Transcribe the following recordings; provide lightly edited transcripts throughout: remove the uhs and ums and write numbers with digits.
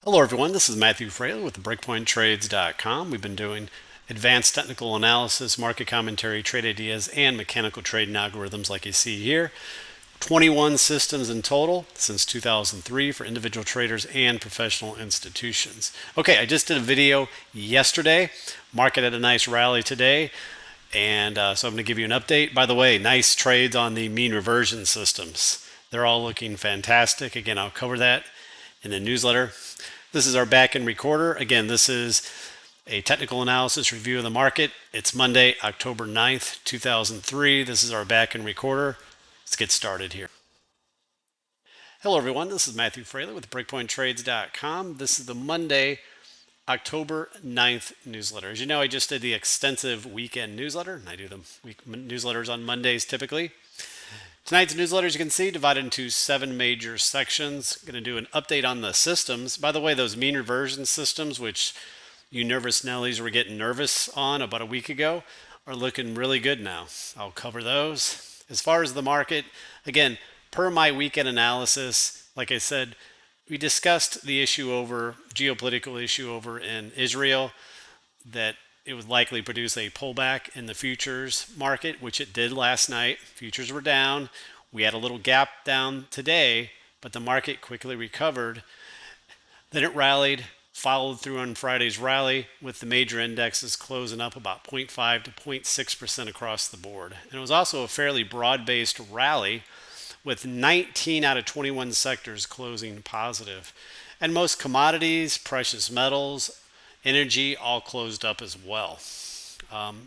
Hello, everyone. This is Matthew Frailey with BreakpointTrades.com. We've been doing advanced technical analysis, market commentary, trade ideas, and mechanical trading algorithms like you see here. 21 systems in total since 2003 for individual traders and professional institutions. Okay, I just did a video yesterday. Market had a nice rally today. And so I'm going to give you an update. By the way, nice trades on the mean reversion systems. They're all looking fantastic. Again, I'll cover that in the newsletter. This is our back-end recorder. Again, this is a technical analysis review of the market. It's Monday, October 9th, 2003. This is our back-end recorder. Let's get started here. Hello, everyone. This is Matthew Frailey with BreakpointTrades.com. This is the Monday, October 9th newsletter. As you know, I just did the extensive weekend newsletter, and I do the week newsletters on Mondays typically. Tonight's newsletter, as you can see, divided into 7 major sections. I'm going to do an update on the systems. By the way, those mean reversion systems, which you nervous Nellies were getting nervous on about a week ago, are looking really good now. I'll cover those. As far as the market, again, per my weekend analysis, like I said, we discussed the geopolitical issue over in Israel, that it would likely produce a pullback in the futures market, which it did last night. Futures were down. We had a little gap down today, but the market quickly recovered. Then it rallied, followed through on Friday's rally, with the major indexes closing up about 0.5 to 0.6% across the board. And it was also a fairly broad-based rally, with 19 out of 21 sectors closing positive. And most commodities, precious metals, energy all closed up as well.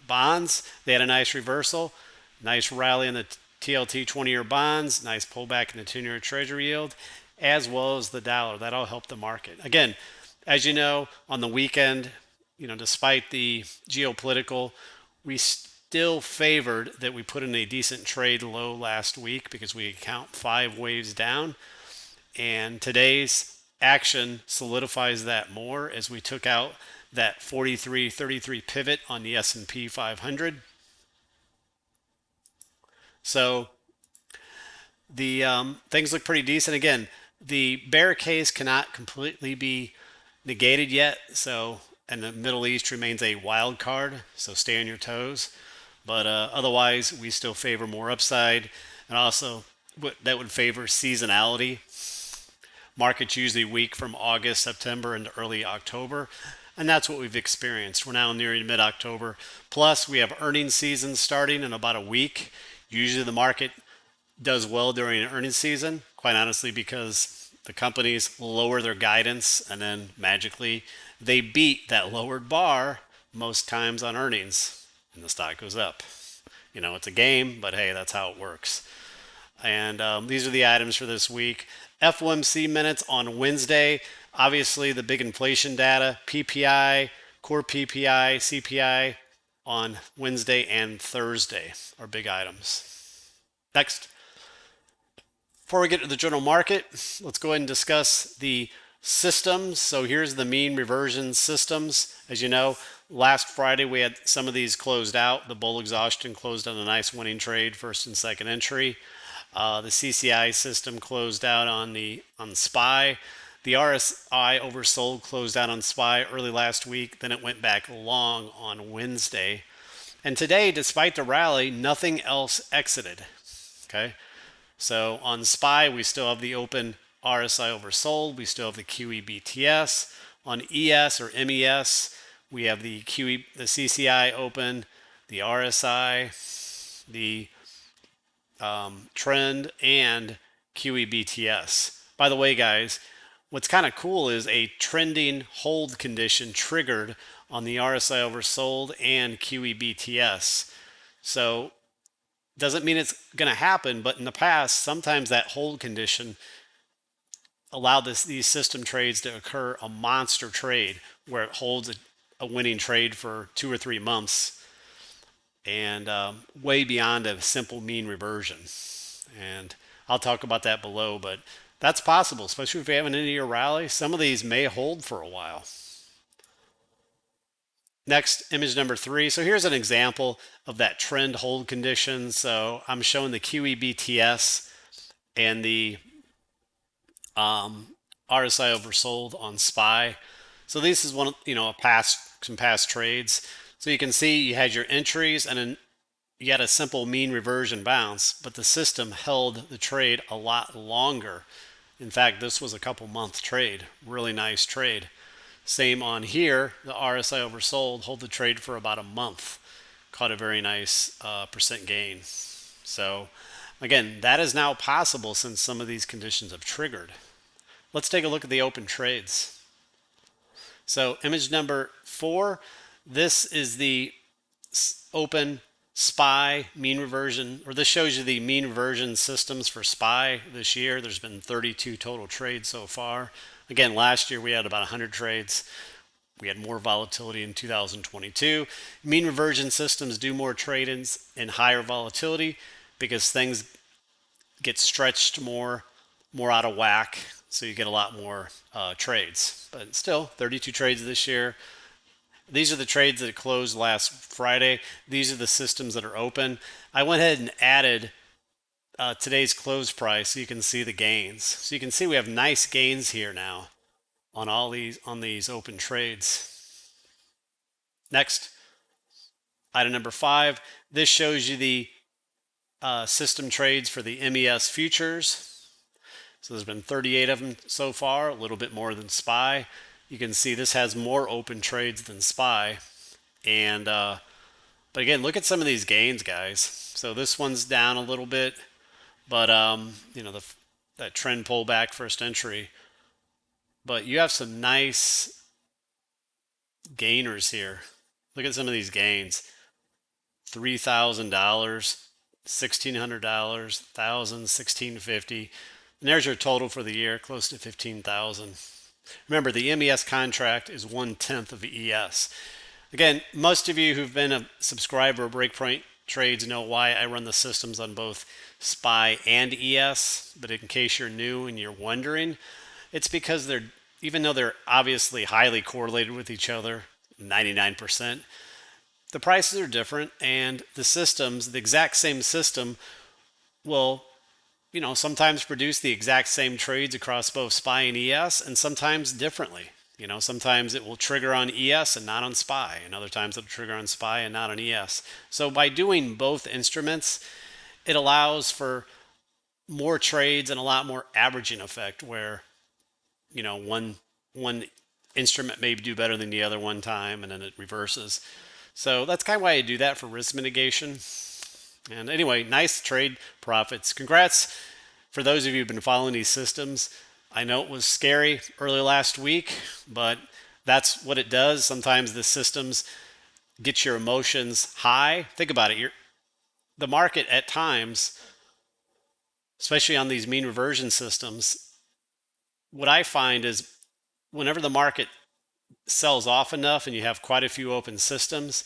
Bonds, they had a nice reversal, nice rally in the TLT 20-year bonds, nice pullback in the 10-year treasury yield, as well as the dollar. That all helped the market. Again, as you know, on the weekend, despite the geopolitical, we still favored that we put in a decent trade low last week because we count 5 waves down. And today's action solidifies that more as we took out that 43.33 pivot on the S&P 500. So the things look pretty decent. Again, the bear case cannot completely be negated yet. So, and the Middle East remains a wild card. So stay on your toes. But otherwise, we still favor more upside, and also that would favor seasonality. Markets usually weak from August, September, into early October, and that's what we've experienced. We're now nearing mid-October. Plus, we have earnings season starting in about a week. Usually the market does well during an earnings season, quite honestly, because the companies lower their guidance and then magically they beat that lowered bar most times on earnings, and the stock goes up. It's a game, but hey, that's how it works. And these are the items for this week. FOMC minutes on Wednesday. Obviously, the big inflation data, PPI, core PPI, CPI on Wednesday and Thursday are big items. Next. Before we get to the general market, let's go ahead and discuss the systems. So here's the mean reversion systems. As you know, last Friday we had some of these closed out. The bull exhaustion closed on a nice winning trade, first and second entry. The CCI system closed out on the SPY. The RSI oversold closed out on SPY early last week. Then it went back long on Wednesday. And today, despite the rally, nothing else exited. Okay. So on SPY, we still have the open RSI oversold. We still have the QE/BTS. On ES or MES, we have the CCI open, the RSI, the trend, and QE/BTS. By the way, guys, what's kind of cool is a trending hold condition triggered on the RSI oversold and QE/BTS. So doesn't mean it's going to happen, but in the past, sometimes that hold condition allowed these system trades to occur, a monster trade where it holds a winning trade for 2 or 3 months, and way beyond a simple mean reversion. And I'll talk about that below, but that's possible, especially if you have an end-of-year rally. Some of these may hold for a while. Next, image number 3. So here's an example of that trend hold condition. So I'm showing the QE/BTS and the RSI oversold on SPY. So this is one of, some past trades. So you can see you had your entries and then you had a simple mean reversion bounce, but the system held the trade a lot longer. In fact, this was a couple month trade, really nice trade. Same on here, the RSI oversold, hold the trade for about a month, caught a very nice percent gain. So again, that is now possible since some of these conditions have triggered. Let's take a look at the open trades. So image number 4, this is the open SPY mean reversion, or this shows you the mean reversion systems for SPY this year. There's been 32 total trades so far. Again, last year we had about 100 trades. We had more volatility in 2022. Mean reversion systems do more trade-ins in higher volatility because things get stretched more out of whack. So you get a lot more trades. But still, 32 trades this year. These are the trades that closed last Friday. These are the systems that are open. I went ahead and added today's close price so you can see the gains. So you can see we have nice gains here now on these open trades. Next, item number 5. This shows you the system trades for the MES futures. So there's been 38 of them so far, a little bit more than SPY. You can see this has more open trades than SPY. And but again, look at some of these gains, guys. So this one's down a little bit, but that trend pullback first entry. But you have some nice gainers here. Look at some of these gains. $3,000, $1,600, $1,000, $1,650. And there's your total for the year, close to $15,000. Remember, the MES contract is 1/10 of the ES. Again, most of you who've been a subscriber of Breakpoint Trades know why I run the systems on both SPY and ES. But in case you're new and you're wondering, it's because even though they're obviously highly correlated with each other, 99%, the prices are different, and the exact same system will sometimes produce the exact same trades across both SPY and ES, and sometimes differently. Sometimes it will trigger on ES and not on SPY, and other times it'll trigger on SPY and not on ES. So by doing both instruments, it allows for more trades and a lot more averaging effect where, one instrument may do better than the other one time and then it reverses. So that's kind of why I do that for risk mitigation. And anyway, nice trade profits. Congrats for those of you who've been following these systems. I know it was scary early last week, but that's what it does. Sometimes the systems get your emotions high. Think about it. The market at times, especially on these mean reversion systems, what I find is whenever the market sells off enough and you have quite a few open systems,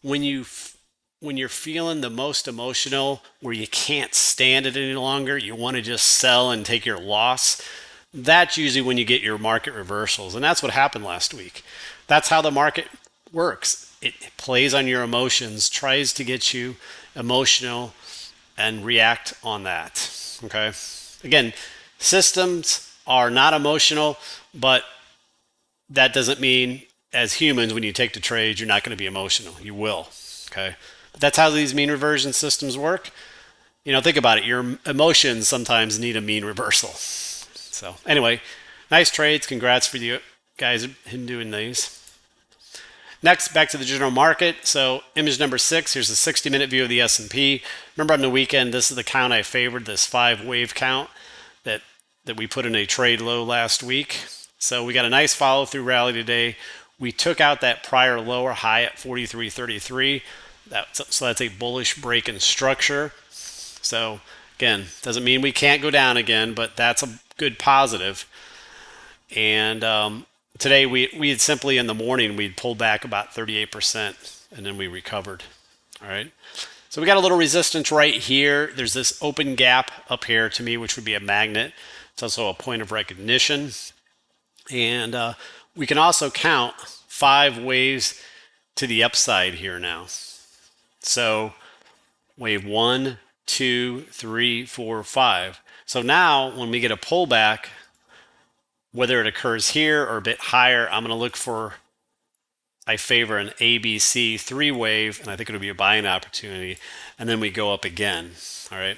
when you're feeling the most emotional, where you can't stand it any longer, you want to just sell and take your loss, that's usually when you get your market reversals. And that's what happened last week. That's how the market works. It plays on your emotions, tries to get you emotional and react on that. Okay. Again, systems are not emotional, but that doesn't mean as humans, when you take the trade, you're not going to be emotional. You will. Okay. But that's how these mean reversion systems work. Think about it. Your emotions sometimes need a mean reversal. So anyway, nice trades. Congrats for you guys in doing these. Next, back to the general market. So image number 6, here's a 60-minute view of the S&P. Remember on the weekend, this is the count I favored, this 5-wave count that we put in a trade low last week. So we got a nice follow through rally today. We took out that prior lower high at 43.33. So that's a bullish break in structure. So again, doesn't mean we can't go down again, but that's a good positive. And today we had simply in the morning, we'd pulled back about 38% and then we recovered. All right. So we got a little resistance right here. There's this open gap up here to me, which would be a magnet. It's also a point of recognition. And we can also count 5 waves to the upside here now. So wave 1, 2, 3, 4, 5. So now when we get a pullback, Whether it occurs here or a bit higher, I'm going to look for, I favor an ABC 3 wave, and I think it'll be a buying opportunity. And then we go up again. All right.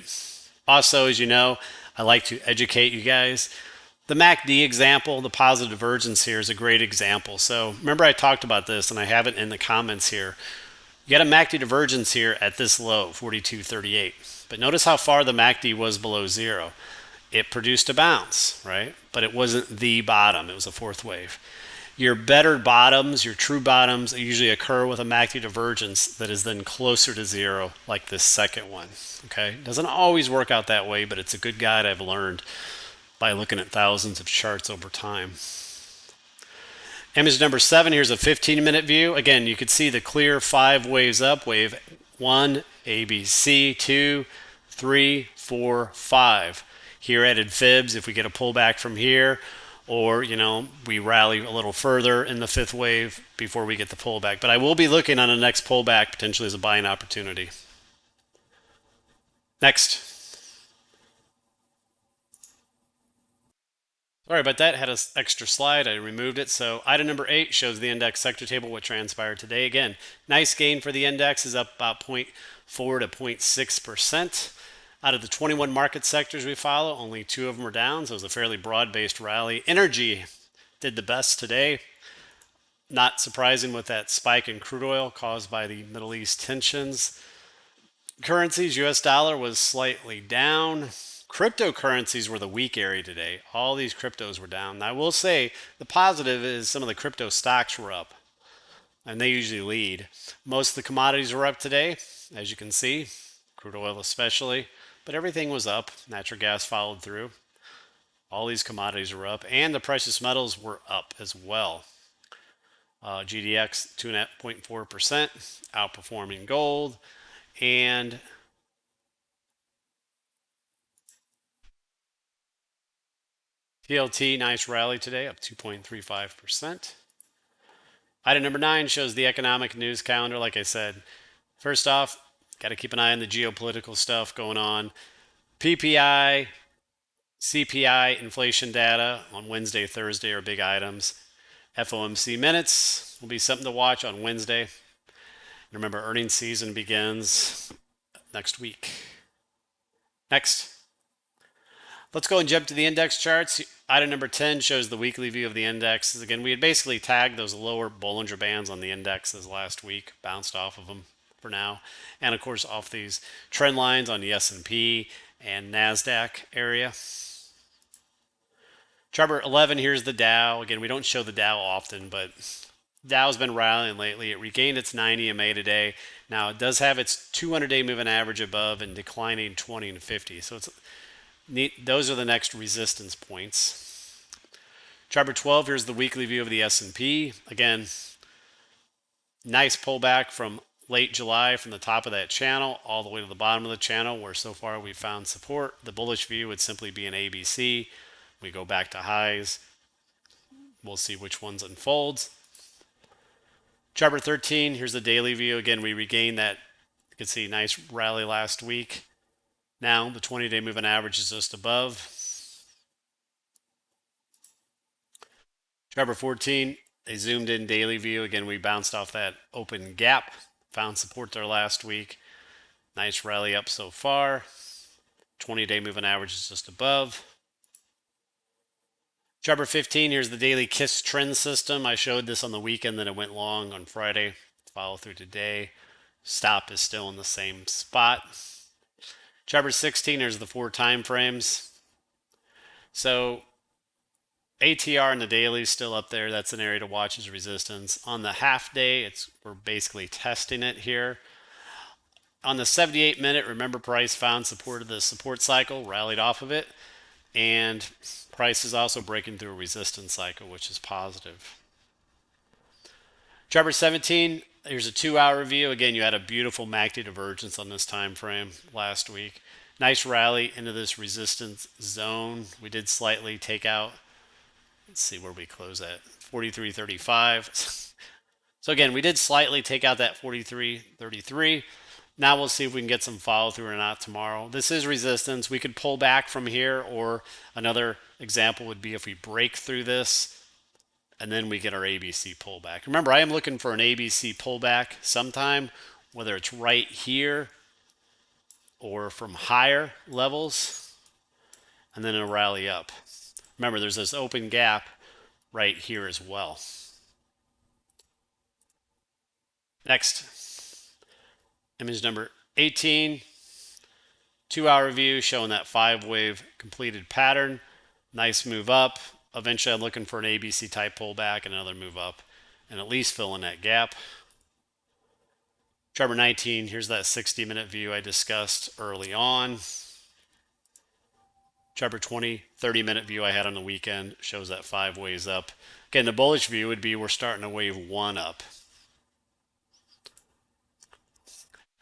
Also, as you know, I like to educate you guys. The MACD example, the positive divergence here is a great example. So remember I talked about this and I have it in the comments here. You got a MACD divergence here at this low, 42.38. But notice how far the MACD was below zero. It produced a bounce, right? But it wasn't the bottom. It was a fourth wave. Your better bottoms, your true bottoms, usually occur with a MACD divergence that is then closer to zero, like this second one. Okay, doesn't always work out that way, but it's a good guide I've learned by looking at thousands of charts over time. Image number 7, here's a 15-minute view. Again, you could see the clear 5 waves up. Wave 1, ABC, 2, 3, 4, 5. Here added fibs if we get a pullback from here, or we rally a little further in the 5th wave before we get the pullback. But I will be looking on the next pullback potentially as a buying opportunity. Next. Sorry about that. Had an extra slide. I removed it. So item number 8 shows the index sector table, what transpired today. Again, nice gain for the index, is up about 0.4 to 0.6%. Out of the 21 market sectors we follow, only 2 of them are down. So it was a fairly broad-based rally. Energy did the best today. Not surprising with that spike in crude oil caused by the Middle East tensions. Currencies, US dollar was slightly down. Cryptocurrencies were the weak area today. All these cryptos were down. Now, I will say the positive is some of the crypto stocks were up, and they usually lead. Most of the commodities were up today, as you can see, crude oil especially, but everything was up. Natural gas followed through. All these commodities were up, and the precious metals were up as well. GDX 2.4%, outperforming gold, and TLT, nice rally today, up 2.35%. Item number 9 shows the economic news calendar. Like I said, first off, got to keep an eye on the geopolitical stuff going on. PPI, CPI, inflation data on Wednesday, Thursday are big items. FOMC minutes will be something to watch on Wednesday. Remember, earnings season begins next week. Next. Let's go and jump to the index charts. Item number 10 shows the weekly view of the indexes. Again, we had basically tagged those lower Bollinger Bands on the indexes last week, bounced off of them for now, and of course off these trend lines on the S&P and NASDAQ area. Chart 11, here's the Dow. Again, we don't show the Dow often, but Dow's been rallying lately. It regained its 90 EMA today. Now, it does have its 200-day moving average above and declining 20 and 50. So it's neat. Those are the next resistance points. Chart 12, here's the weekly view of the S&P. Again, nice pullback from late July from the top of that channel all the way to the bottom of the channel, where so far we've found support. The bullish view would simply be an ABC. We go back to highs. We'll see which ones unfolds. Chart 13, here's the daily view. Again, we regained that. You can see nice rally last week. Now the 20-day moving average is just above. Chart 14, a zoomed in daily view. Again, we bounced off that open gap, found support there last week. Nice rally up so far. 20-day moving average is just above. Chart 15, here's the daily KISS trend system. I showed this on the weekend, then it went long on Friday. Follow through today. Stop is still in the same spot. Chart 16, here's the 4 time frames. So ATR in the daily is still up there. That's an area to watch as resistance. On the half day, we're basically testing it here. On the 78-minute, remember price found support of the support cycle, rallied off of it, and price is also breaking through a resistance cycle, which is positive. Chart 17, here's a 2-hour view. Again, you had a beautiful MACD divergence on this time frame last week. Nice rally into this resistance zone. We did slightly take out, let's see where we close at, 43.35. So again, we did slightly take out that 43.33, Now we'll see if we can get some follow through or not tomorrow. This is resistance. We could pull back from here, or another example would be if we break through this and then we get our ABC pullback. Remember, I am looking for an ABC pullback sometime, whether it's right here or from higher levels, and then a rally up. Remember, there's this open gap right here as well. Next, image number 18, 2-hour view showing that 5-wave completed pattern. Nice move up. Eventually, I'm looking for an ABC type pullback and another move up, and at least fill in that gap. Chart number 19, here's that 60-minute view I discussed early on. Chart number 20, 30-minute view I had on the weekend shows that 5 waves up. Again, the bullish view would be we're starting a wave 1 up.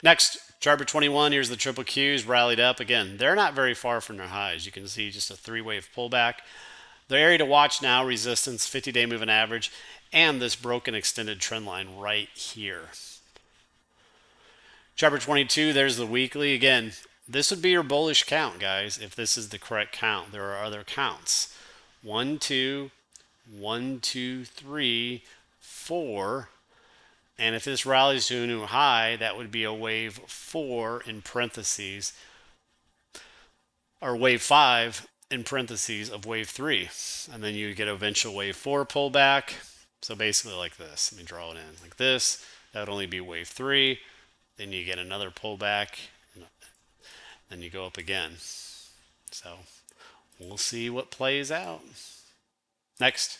Next, chart number 21, here's the triple Qs rallied up. Again, they're not very far from their highs. You can see just a 3-wave pullback. The area to watch now, resistance, 50-day moving average, and this broken extended trend line right here. Chart number 22, there's the weekly. Again, this would be your bullish count, guys, if this is the correct count. There are other counts. 1, 2, 1, 2, 3, 4. And if this rallies to a new high, that would be a wave 4 in parentheses, or wave 5 in parentheses of wave 3. And then you get a eventual wave 4 pullback. So basically like this. Let me draw it in like this. That would only be wave 3. Then you get another pullback. Then you go up again. So we'll see what plays out. Next.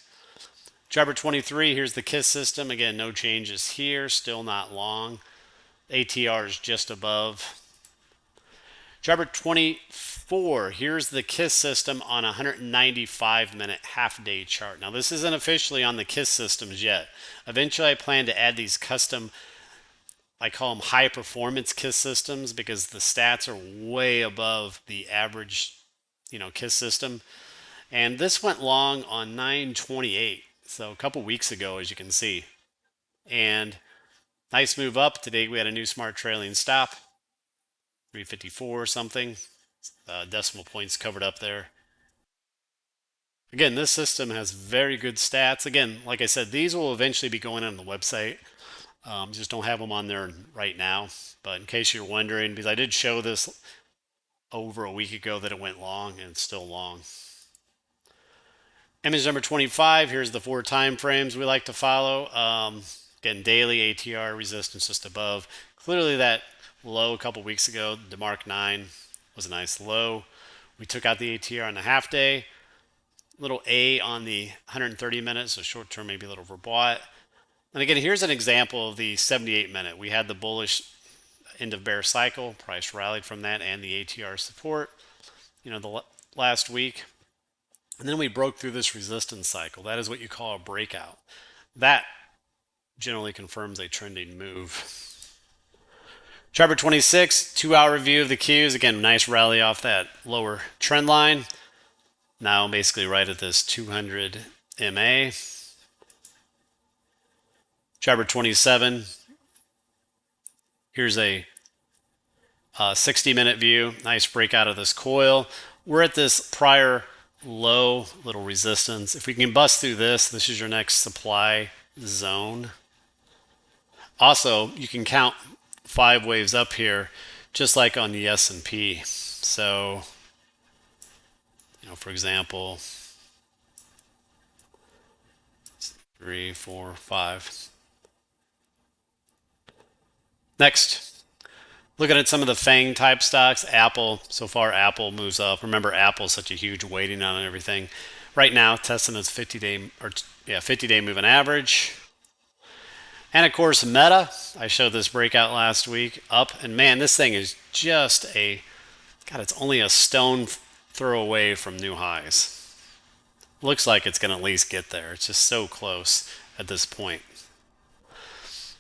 Chart number 23, here's the KISS system. Again, no changes here, still not long. ATR is just above. Chart number 24, here's the KISS system on a 195-minute half-day chart. Now, this isn't officially on the KISS systems yet. Eventually, I plan to add these custom, I call them high-performance KISS systems, because the stats are way above the average, KISS system. And this went long on 9/28. So a couple weeks ago, as you can see. And nice move up. Today we had a new smart trailing stop. 354 or something. Decimal points covered up there. Again, this system has very good stats. Again, like I said, these will eventually be going on the website. Just don't have them on there right now. But in case you're wondering, because I did show this over a week ago that it went long, and it's still long. Image number 25, here's the 4 time frames we like to follow. Again, daily ATR resistance just above. Clearly that low a couple weeks ago, the Mark 9 was a nice low. We took out the ATR on the half day. Little A on the 130 minutes, so short term maybe a little overbought. And again, here's an example of the 78-minute. We had the bullish end of bear cycle. Price rallied from that and the ATR support, the last week. And then we broke through this resistance cycle. That is what you call a breakout. That generally confirms a trending move. Chart number 26, 2-hour view of the Qs. Again, nice rally off that lower trend line. Now basically right at this 200 MA. Chart number 27, here's a 60-minute view. Nice breakout of this coil. We're at this prior low, little resistance. If we can bust through this is your next supply zone. Also, you can count 5 waves up here, just like on the S&P. So, for example, 3, 4, 5. Next, looking at some of the FANG type stocks. Apple, so far Apple moves up. Remember, Apple's such a huge weighting on everything. Right now, testing its 50-day moving average. And of course, Meta. I showed this breakout last week, up. And man, this thing is just it's only a stone throw away from new highs. Looks like it's going to at least get there. It's just so close at this point.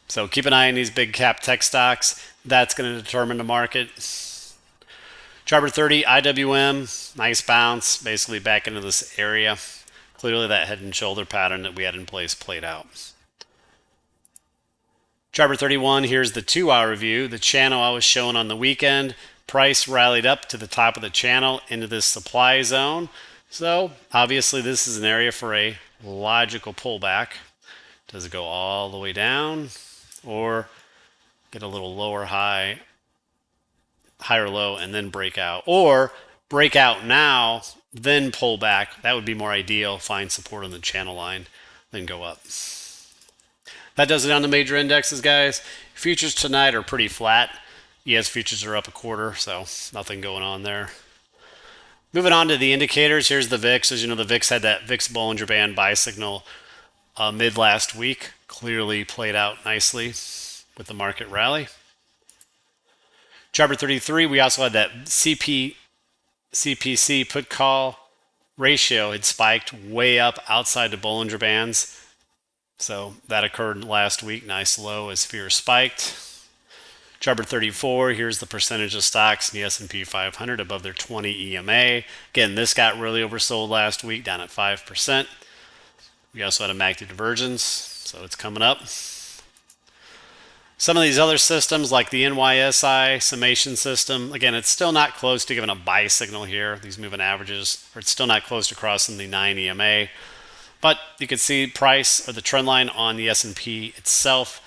So keep an eye on these big cap tech stocks. That's going to determine the market. Chart number 30, IWM, nice bounce, basically back into this area. Clearly that head and shoulder pattern that we had in place played out. Chart Driver 31, here's the 2-hour view. The channel I was showing on the weekend, price rallied up to the top of the channel into this supply zone. So obviously this is an area for a logical pullback. Does it go all the way down or get a little lower high, higher low, and then break out? Or break out now, then pull back. That would be more ideal. Find support on the channel line, then go up. That does it on the major indexes, guys. Futures tonight are pretty flat. ES futures are up a quarter, so nothing going on there. Moving on to the indicators, here's the VIX. As you know, the VIX had that VIX Bollinger Band buy signal mid last week. Clearly played out nicely with the market rally. Chart 33, we also had that CPC put call ratio had spiked way up outside the Bollinger Bands. So that occurred last week. Nice low as fear spiked. Chart 34, here's the percentage of stocks in the S&P 500 above their 20 EMA. Again, this got really oversold last week, down at 5%. We also had a MACD divergence, so it's coming up. Some of these other systems, like the NYSI summation system, again, it's still not close to giving a buy signal here. These moving averages, or it's still not close to crossing the 9 EMA. But you can see price or the trend line on the S&P itself.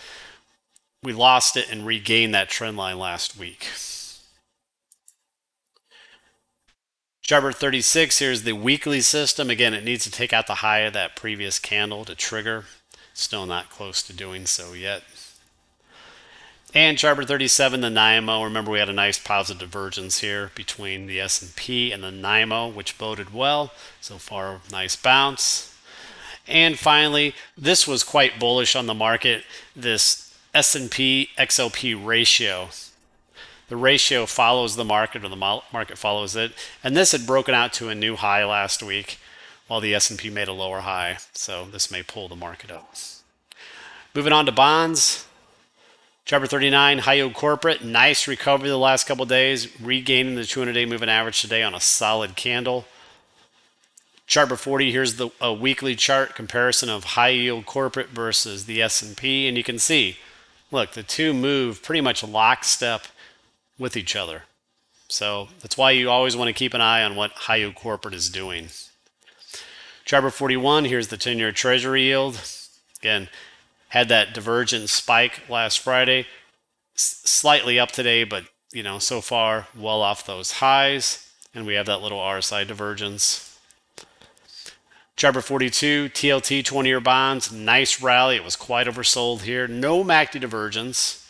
We lost it and regained that trend line last week. Chart 36, here's the weekly system. Again, it needs to take out the high of that previous candle to trigger. Still not close to doing so yet. And chart 37, the NYMO. Remember, we had a nice positive divergence here between the S&P and the NYMO, which boded well. So far, nice bounce. And finally, this was quite bullish on the market, this S&P XLP ratio. The ratio follows the market, or the market follows it. And this had broken out to a new high last week while the S&P made a lower high. So this may pull the market up. Moving on to bonds. Chart 39, high yield corporate. Nice recovery the last couple of days, regaining the 200-day moving average today on a solid candle. Chart 40, here's the weekly chart comparison of high yield corporate versus the S&P. And you can see, look, the two move pretty much lockstep with each other. So that's why you always want to keep an eye on what high yield corporate is doing. Chart 41, here's the 10-year treasury yield. Again, had that divergent spike last Friday. Slightly up today, but so far well off those highs. And we have that little RSI divergence. Chart 42, TLT 20-year bonds, nice rally. It was quite oversold here. No MACD divergence.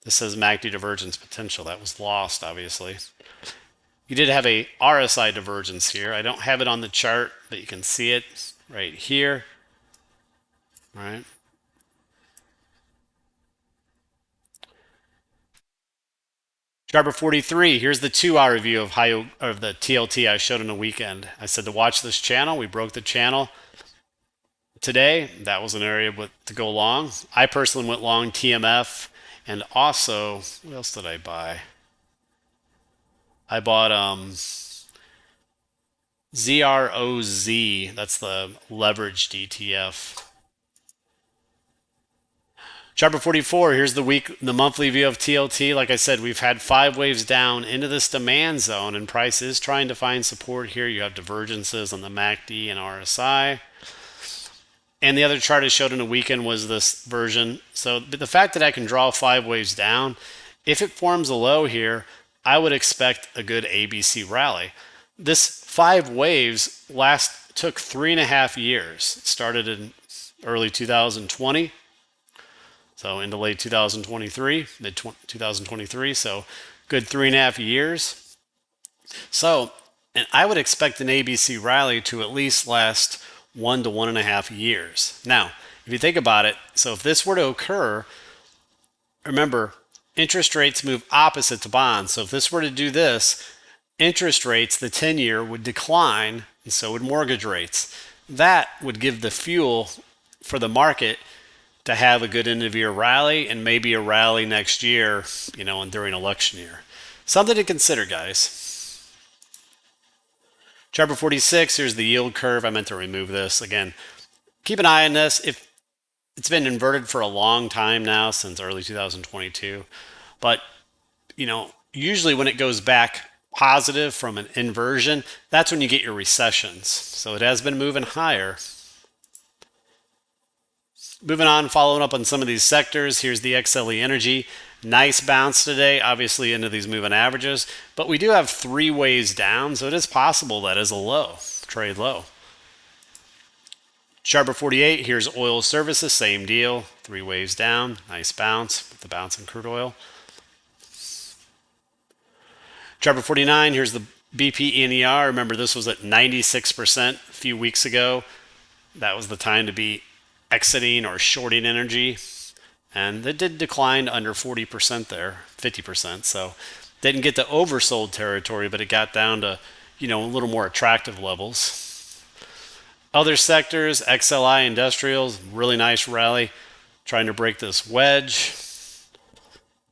This says MACD divergence potential. That was lost, obviously. You did have a RSI divergence here. I don't have it on the chart, but you can see it right here. All right. Chart 43, here's the 2-hour view of the TLT I showed on the weekend. I said to watch this channel. We broke the channel today. That was an area to go long. I personally went long TMF, and also, what else did I buy? I bought ZROZ. That's the leveraged ETF. Chart 44, here's the monthly view of TLT. Like I said, we've had 5 waves down into this demand zone, and price is trying to find support here. You have divergences on the MACD and RSI. And the other chart I showed in a weekend was this version. So the fact that I can draw 5 waves down, if it forms a low here, I would expect a good ABC rally. This 5 waves took 3.5 years. It started in early 2020. So into late 2023, mid 2023, so good 3.5 years. So, and I would expect an ABC rally to at least last 1 to 1.5 years. Now, if you think about it, so if this were to occur, remember, interest rates move opposite to bonds. So if this were to do this, interest rates, the 10-year, would decline, and so would mortgage rates. That would give the fuel for the market to have a good end-of-year rally and maybe a rally next year, and during election year. Something to consider, guys. Chart 46, here's the yield curve. I meant to remove this. Again, keep an eye on this. It's been inverted for a long time now, since early 2022. But, usually when it goes back positive from an inversion, that's when you get your recessions. So it has been moving higher. Moving on, following up on some of these sectors, here's the XLE Energy. Nice bounce today, obviously into these moving averages, but we do have 3 ways down, so it is possible that is a low, trade low. Sharper 48, here's oil services, same deal, 3 waves down, nice bounce with the bounce in crude oil. Sharper 49, here's the BP NER. Remember, this was at 96% a few weeks ago. That was the time to be exiting or shorting energy. And it did decline under 40% there, 50%. So didn't get to oversold territory, but it got down to, a little more attractive levels. Other sectors, XLI Industrials, really nice rally, trying to break this wedge.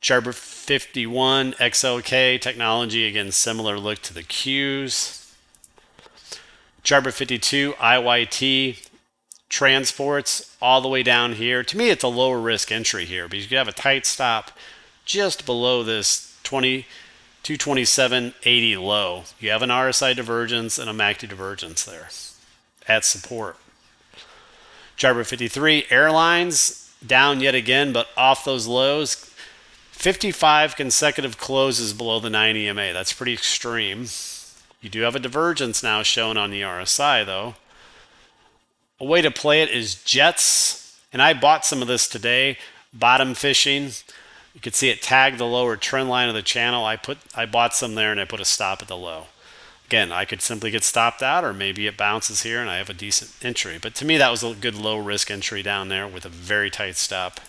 Sharper 51, XLK Technology, again, similar look to the Qs. Sharper 52, IYT Transports, all the way down here. To me, it's a lower risk entry here because you have a tight stop just below this 227.80 low. You have an RSI divergence and a MACD divergence there at support. Sharper 53, Airlines, down yet again, but off those lows. 55 consecutive closes below the 9 EMA. That's pretty extreme. You do have a divergence now shown on the RSI, though. A way to play it is jets, and I bought some of this today, bottom fishing. You can see it tagged the lower trend line of the channel. I bought some there and I put a stop at the low. Again, I could simply get stopped out, or maybe it bounces here and I have a decent entry. But to me, that was a good low risk entry down there with a very tight stop.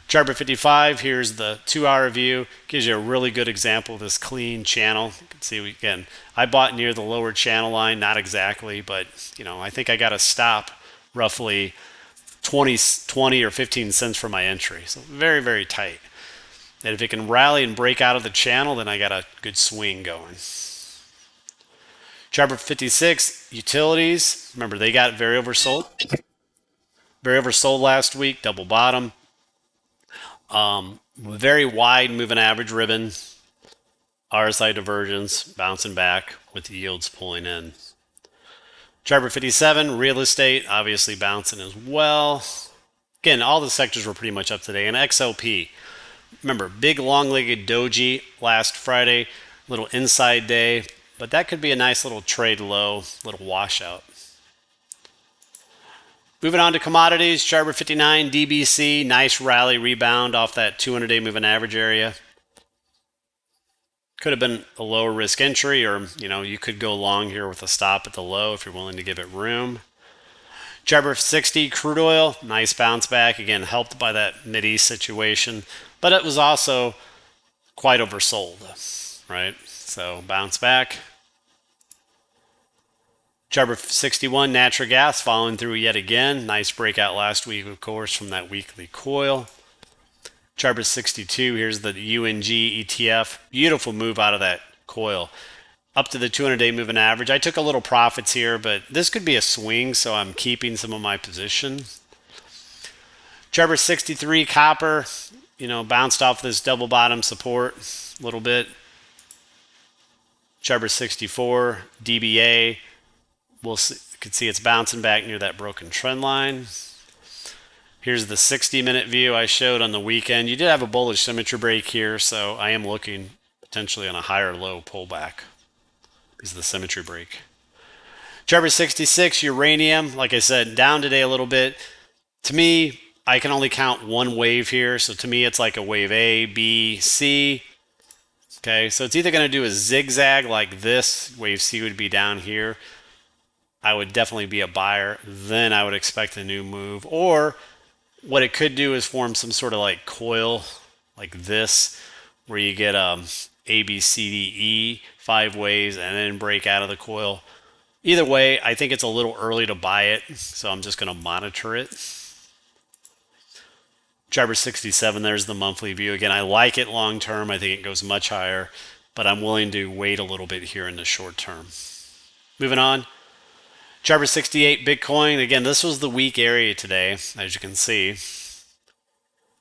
Sharper 55, here's the 2-hour view. Gives you a really good example of this clean channel. You can see, again, I bought near the lower channel line, not exactly, but I think I got a stop roughly 20 or 15 cents for my entry. So very, very tight. And if it can rally and break out of the channel, then I got a good swing going. Sharper 56, utilities. Remember, they got very oversold. Very oversold last week, double bottom. Very wide moving average ribbon. RSI divergence, bouncing back with the yields pulling in. Sharper 57, real estate, obviously bouncing as well. Again, all the sectors were pretty much up today. And XLP, remember, big long-legged doji last Friday, little inside day, but that could be a nice little trade low, little washout. Moving on to commodities, Sharper 59, DBC, nice rally rebound off that 200-day moving average area. Could have been a lower risk entry, or you could go long here with a stop at the low if you're willing to give it room. Sharper 60, crude oil, nice bounce back, again helped by that Mideast situation, but it was also quite oversold, right? So bounce back. Sharper 61, natural gas following through yet again. Nice breakout last week, of course, from that weekly coil. Sharper 62, here's the UNG ETF. Beautiful move out of that coil. Up to the 200-day moving average. I took a little profits here, but this could be a swing, so I'm keeping some of my position. Sharper 63, copper, bounced off this double bottom support a little bit. Sharper 64, DBA. You can see it's bouncing back near that broken trend line. Here's the 60-minute view I showed on the weekend. You did have a bullish symmetry break here, so I am looking potentially on a higher low pullback because of the symmetry break. Sharper 66, uranium, like I said, down today a little bit. To me, I can only count one wave here, so to me it's like a wave A, B, C. Okay, so it's either going to do a zigzag like this. Wave C would be down here. I would definitely be a buyer. Then I would expect a new move. Or what it could do is form some sort of like coil like this, where you get A, B, C, D, E, 5 waves, and then break out of the coil. Either way, I think it's a little early to buy it, so I'm just going to monitor it. Sharper 67, there's the monthly view. Again, I like it long term. I think it goes much higher, but I'm willing to wait a little bit here in the short term. Moving on. Charter 68 Bitcoin. Again, this was the weak area today, as you can see.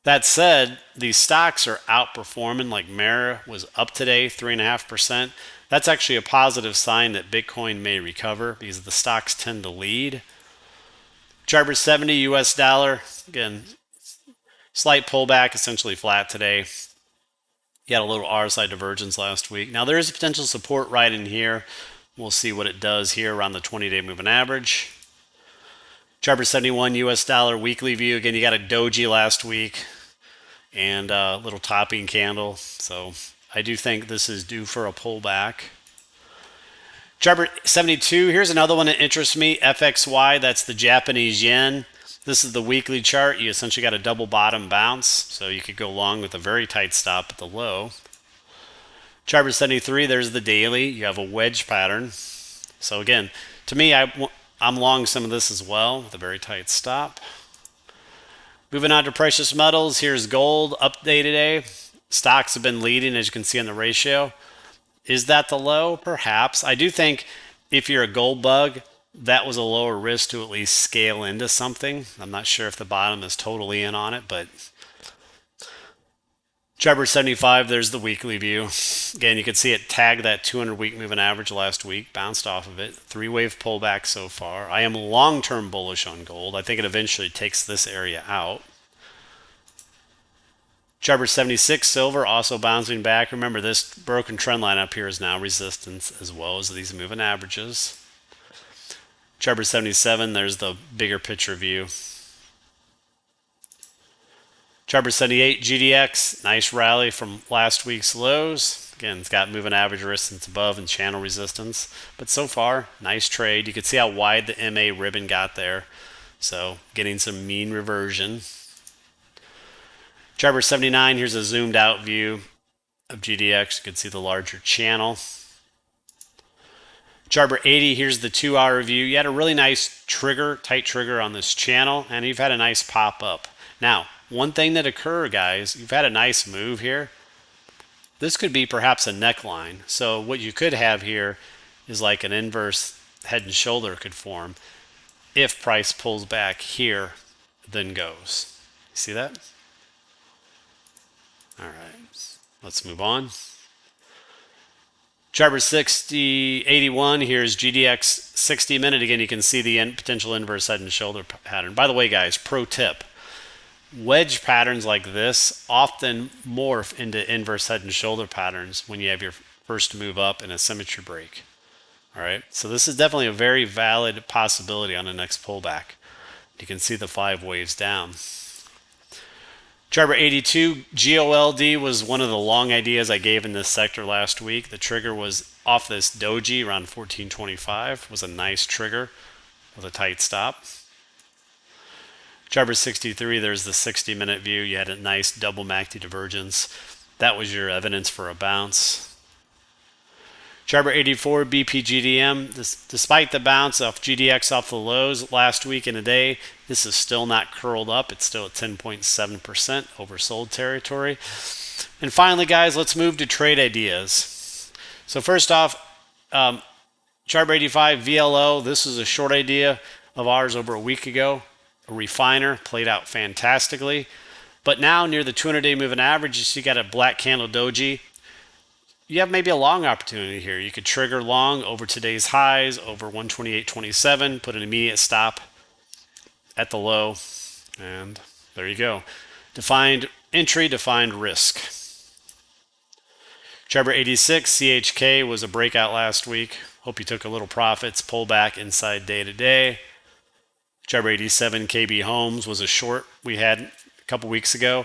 That said, these stocks are outperforming. Like Mara was up today, 3.5%. That's actually a positive sign that Bitcoin may recover because the stocks tend to lead. Charter 70 US dollar. Again, slight pullback, essentially flat today. You had a little RSI divergence last week. Now there is a potential support right in here. We'll see what it does here around the 20-day moving average. Charter 71 US dollar weekly view. Again, you got a doji last week and a little topping candle. So I do think this is due for a pullback. Charter 72, here's another one that interests me. FXY, that's the Japanese yen. This is the weekly chart. You essentially got a double bottom bounce. So you could go long with a very tight stop at the low. Charter 73, there's the daily. You have a wedge pattern. So again, to me, I'm long some of this as well with a very tight stop. Moving on to precious metals, here's gold update today. Stocks have been leading, as you can see on the ratio. Is that the low? Perhaps. I do think if you're a gold bug, that was a lower risk to at least scale into something. I'm not sure if the bottom is totally in on it, but Charter 75, there's the weekly view. Again, you can see it tagged that 200-week moving average last week, bounced off of it. Three-wave pullback so far. I am long-term bullish on gold. I think it eventually takes this area out. Charter 76, silver, also bouncing back. Remember, this broken trend line up here is now resistance as well as these moving averages. Charter 77, there's the bigger picture view. Charter 78, GDX, nice rally from last week's lows. Again, it's got moving average resistance above and channel resistance. But so far, nice trade. You can see how wide the MA ribbon got there. So getting some mean reversion. Charter 79, here's a zoomed out view of GDX. You can see the larger channel. Charter 80, here's the 2-hour view. You had a really nice trigger, tight trigger on this channel, and you've had a nice pop up. Now, one thing that occurred, guys, you've had a nice move here. This could be perhaps a neckline. So what you could have here is like an inverse head and shoulder could form if price pulls back here, then goes. You see that? All right, let's move on. Charter 81, here's GDX 60 minute. Again, you can see the potential inverse head and shoulder pattern. By the way, guys, pro tip. Wedge patterns like this often morph into inverse head and shoulder patterns when you have your first move up in a symmetry break. All right, so this is definitely a very valid possibility on the next pullback. You can see the 5 waves down. Charter 82, GOLD was one of the long ideas I gave in this sector last week. The trigger was off this doji around 1425. Was a nice trigger with a tight stop. Charter 63, there's the 60-minute view. You had a nice double MACD divergence. That was your evidence for a bounce. Charter 84, BPGDM, despite the bounce off GDX off the lows last week and today, this is still not curled up. It's still at 10.7% oversold territory. And finally, guys, let's move to trade ideas. So first off, Charter 85, VLO, this is a short idea of ours over a week ago. A refiner, played out fantastically. But now near the 200-day moving average, you see got a black candle doji. You have maybe a long opportunity here. You could trigger long over today's highs, over 128.27, put an immediate stop at the low, and there you go. Defined entry, defined risk. Charter 86, CHK was a breakout last week. Hope you took a little profits, pull back inside day to day. Charter 87, KB Homes was a short we had a couple weeks ago.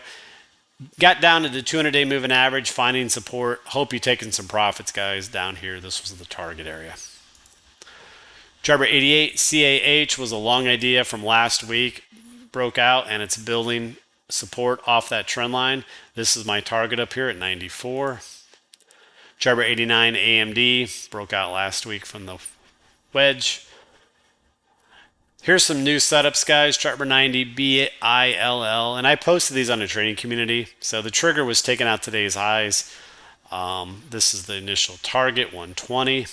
Got down to the 200-day moving average, finding support. Hope you're taking some profits, guys, down here. This was the target area. Charter 88, CAH was a long idea from last week. Broke out, and it's building support off that trend line. This is my target up here at 94. Charter 89, AMD, broke out last week from the wedge. Here's some new setups, guys. Charter 90, BILL. And I posted these on the trading community. So the trigger was taking out today's highs. This is the initial target, 120.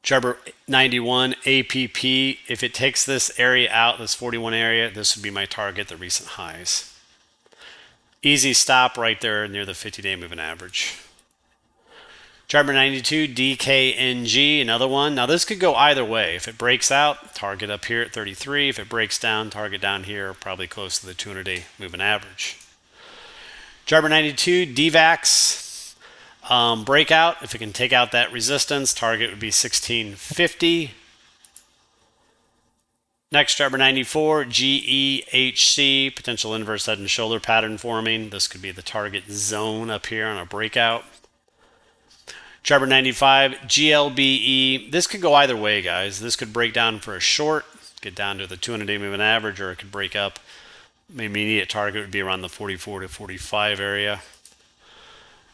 Jarbor 91 APP. If it takes this area out, this 41 area, this would be my target, the recent highs. Easy stop right there near the 50-day moving average. Jarbor 92 DKNG, another one. Now this could go either way. If it breaks out, target up here at 33. If it breaks down, target down here, probably close to the 200-day moving average. Jarbor 92 DVAX breakout. If it can take out that resistance, target would be 1650. Next, Jarbor 94 GEHC, potential inverse head and shoulder pattern forming. This could be the target zone up here on a breakout. Jarbor 95 GLBE. This could go either way, guys. This could break down for a short, get down to the 200-day moving average, or it could break up. Maybe immediate target would be around the 44 to 45 area.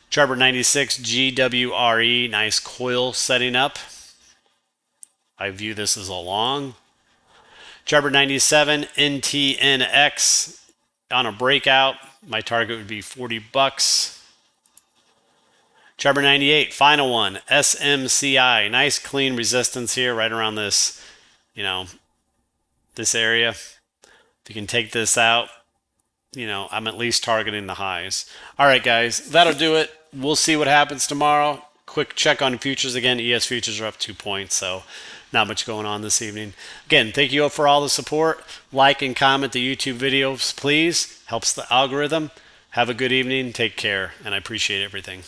Jarbor 96 GWRE, nice coil setting up. I view this as a long. Jarbor 97 NTNX on a breakout. My target would be 40 bucks. Jarbor 98, final one, SMCI. Nice clean resistance here right around this, this area. If you can take this out, I'm at least targeting the highs. All right, guys, that'll do it. We'll see what happens tomorrow. Quick check on futures again. ES futures are up 2 points, so not much going on this evening. Again, thank you for all the support. Like and comment the YouTube videos, please. Helps the algorithm. Have a good evening. Take care, and I appreciate everything.